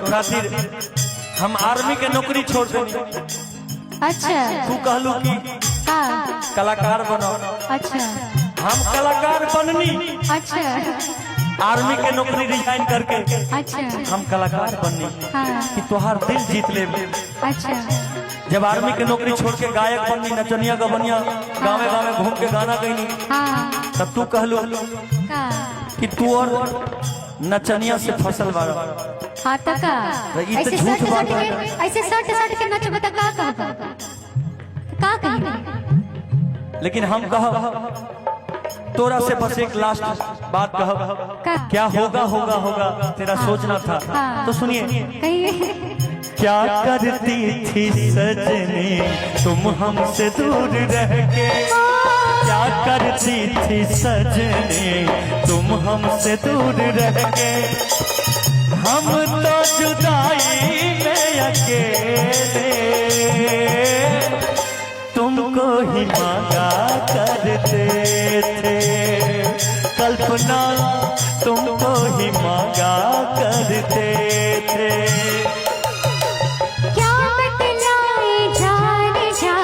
खातिर हम आर्मी के नौकरी छोड़ देनी। अच्छा तू कहलू कि कलाकार बनो। अच्छा हम कलाकार बननी। अच्छा आर्मी के नौकरी रिजाइन करके अच्छा हम कलाकार बननी। हाँ कि तुहार दिल जीत ले। अच्छा जब आर्मी के नौकरी छोड़ के गायक बननी, नचनिया गबनिया गाँव गाँव घूम के गाना गईनी, हाँ तब तू कहलू का कि तू और नचनिया से फसल बाड़ा। हाँ तो का ये तो ऐसे झूठ सट बात सट है। के ऐसे सट सट के नचबे त का कहबा का कही। लेकिन हम कह तोरा से बस एक लास्ट बात कह, क्या होगा होगा होगा तेरा सोचना था। हाँ। तो सुनिए, कहिए क्या करती थी सजनी तुम हमसे दूर रह के, क्या करती थी सजनी तुम हमसे दूर रह के, हम तो जुदाई में अकेले तुमको ही मांगा करते थे, कल्पना तुमको ही मांगा करते थे। क्या बतलाए जाने जा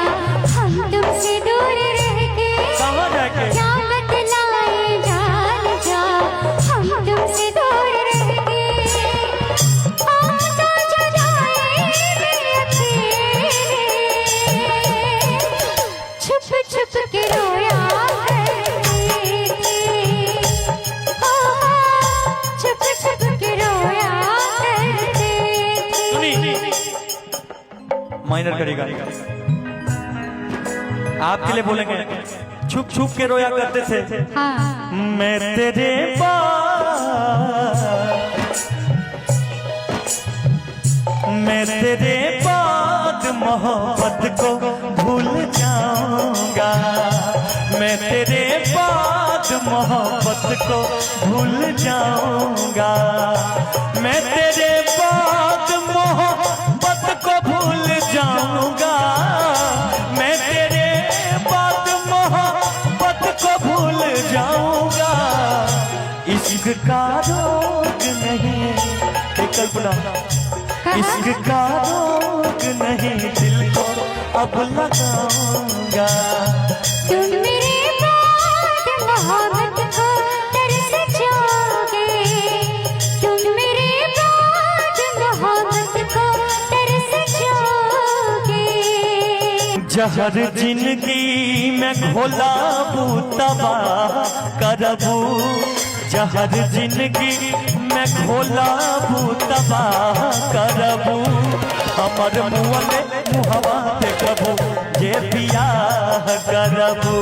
हम तुमसे दूर रह के, कहाँ जाके? क्या बतलाए जाने जा हम तुमसे दूर रह के, हम तो जुदाई में अकेले छुप छुप के रोया करते थे, छुप छुप के रोया करते थे। माइनर करेगा, आपके लिए बोलेंगे। छुप छुप के रोया करते थे। हाँ मैं तेरे मैं तेरे बाद मोहब्बत को भूल जाऊंगा, मैं तेरे बाद मोहब्बत को भूल जाऊंगा, मैं तेरे बाद मोहब्बत को भूल जाऊंगा, मैं तेरे बाद मोहब्बत को भूल जाऊंगा। इश्क का रोग नहीं, कल्पना, इश्क का रोग नहीं दिल को अब लगाऊंगा। तुम मेरे बाद मोहब्बत को तरस जाओगे, तुम मेरे बाद मोहब्बत को तरस जाओगे। जहर जिंदगी में घोला तबाह करबू, जहर जिंदगी में घोला तबाह करबू, हमर मुँहले मुहवा देखबू जे बियाह करबू,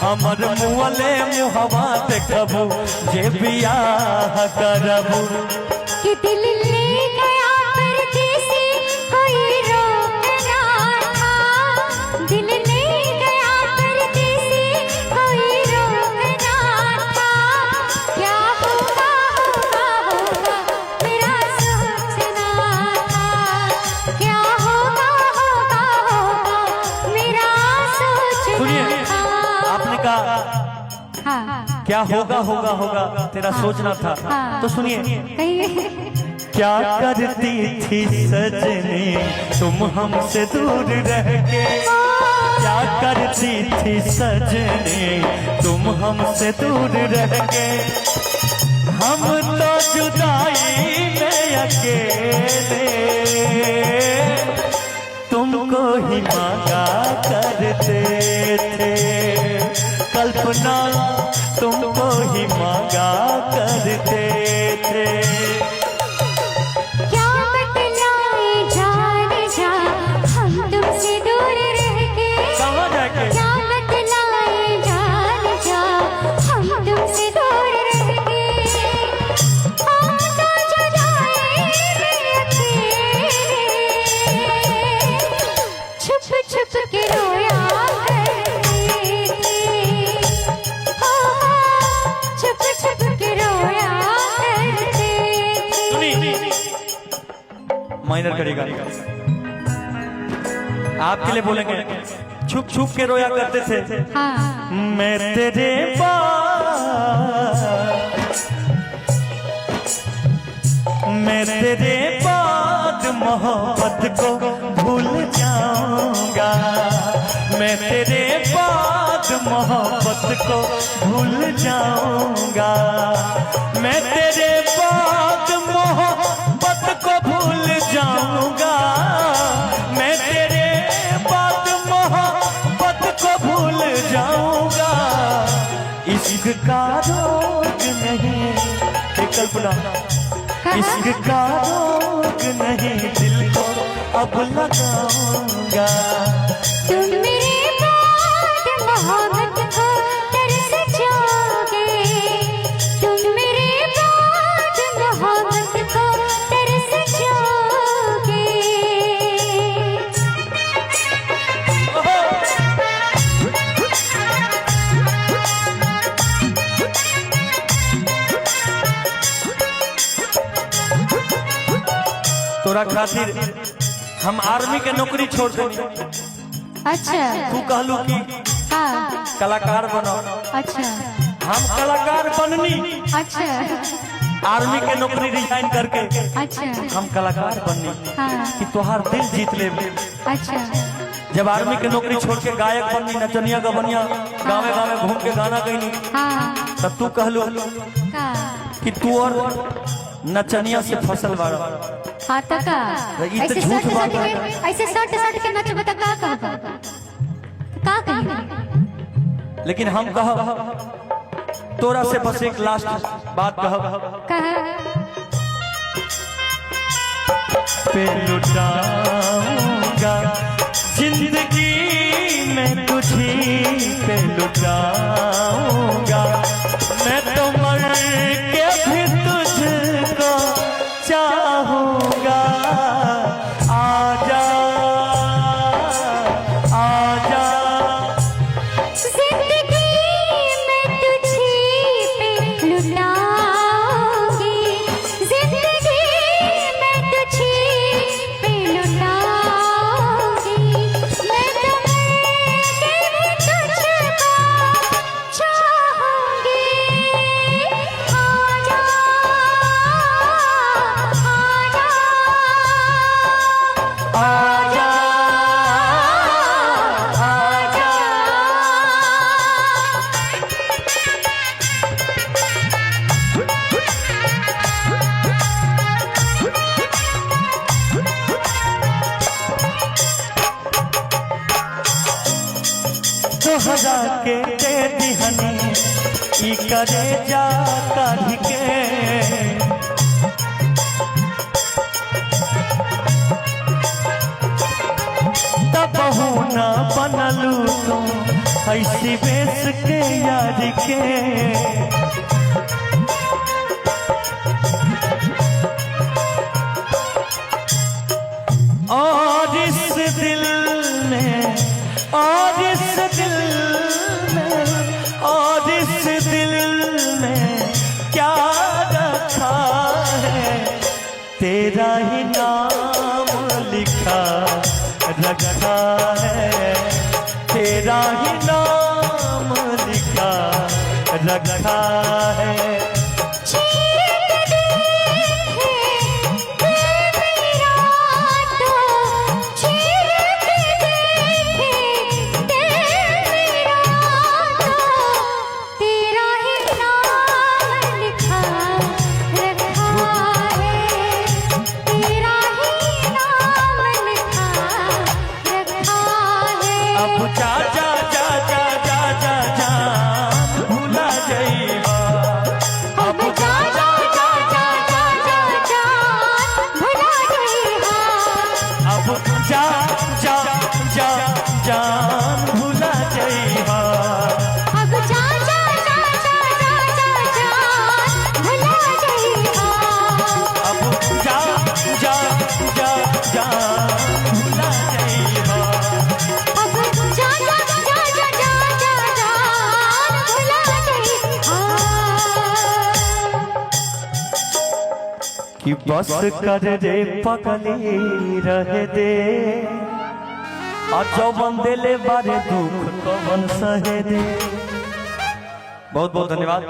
हमर मुँहले मुहवा देखबू जे बियाह करबू। कि दिल ले गया परदेसी कोई रोकना था, दिल ले गया परदेसी कोई रोकना था, क्या होगा होगा होगा मेरा सोचना था, क्या होगा होगा होगा मेरा सुनिए, सोचना था। आपने कहा हाँ क्या होगा होगा होगा तेरा सोचना था। हाँ। तो सुनिए, कहिए क्या करती थी सजनी तुम हमसे दूर रह के, क्या करती थी सजनी तुम हमसे दूर रह के, हम तो जुदाई में अकेले तुमको ही मांगा करते थे, कल्पना तुमको ही मांगा करते थे। क्या बतलाए जाने जा हम तुमसे दूर रह के, कहाँ जाके? क्या बतलाए जाने जा हम तुमसे दूर रह के, हम तो जुदाई में अकेले छुप छुप के रोया करते थे, छुप छुप के रोया करते थे। माइनर करेगा, आपके लिए बोलेंगे। छुप छुप के रोया करते थे। हाँ मैं तेरे बाद मैं तेरे बाद मोहब्बत को भूल जाऊंगा, मैं तेरे बाद मोहब्बत को भूल जाऊंगा, मैं तेरे बाद मोहब्बत को भूल जाऊंगा, मैं तेरे बाद मोहब्बत को भूल जाऊंगा। इश्क का रोग नहीं, ये कल्पना, इश्क का रोग नहीं दिल को अब लगाऊंगा। तुम मेरे बाद मोहब्बत को तरस जाओगे, तुम मेरे बाद मोहब्बत को तरस जाओगे। तोरा खातिर हम आर्मी के नौकरी छोड़ देनी। अच्छा, तू कहलू कि हाँ, कलाकार बनो। अच्छा, हम कलाकार बननी। अच्छा, आर्मी के नौकरी रिजाइन करके अच्छा, हम कलाकार बननी हाँ, कि तोहार दिल जीत ले। अच्छा, जब आर्मी के नौकरी छोड़ के गायक बननी, नचनिया गबनिया गावे गावे घूम के गाना गईनी, हाँ, तब तू कहलू का, कि तू और नचनिया से फसल बाड़ा। हाँ, तो का, ये तो ऐसे झूठ सट बात सट है। के, ऐसे सट सट के नचबे तो का कहबा, का कही। लेकिन हम कहब तोरा से बस एक लास्ट बात कहब, कहा, पे लुटाऊंगा जिंदगी में तुझी पे लुटाऊंगा, मैं तो मर के भी तुझको चाहूंगा। आजा आजा जिंदगी में तुझी पे लुटाऊंगी, जिंदगी में तुझी पे लुटाऊंगी, मैं तो मर के भी तुझको चाहूंगी। आजा आजा आजा तोहरा के दे दिहनी ई करे जा काढ़ के, तब न बनलू तुम ऐसी बेस के यार के। और इस दिल में, और इस दिल में, और इस दिल में क्या रखा है, तेरा ही नाम लिखा रखा है, तेरा ही नाम लिखा रखा है। अब जा जा जा जा जा जा जान भूला जाइबा, अब जा जा जा जा जा जा जान भूला जाइबा, अब जा जा जा जान भूला जाइबा, अब जा जा जा जा जा जा जान भूला जाइबा, अब जा जा जा जान भूला जाइबा। अब जा जा जा जा जा जा जान भूला जाइबा। कि बस कर रे पगली रह दे, और जो बंदे ले बारे दुख कौन सहे दे। बहुत बहुत धन्यवाद।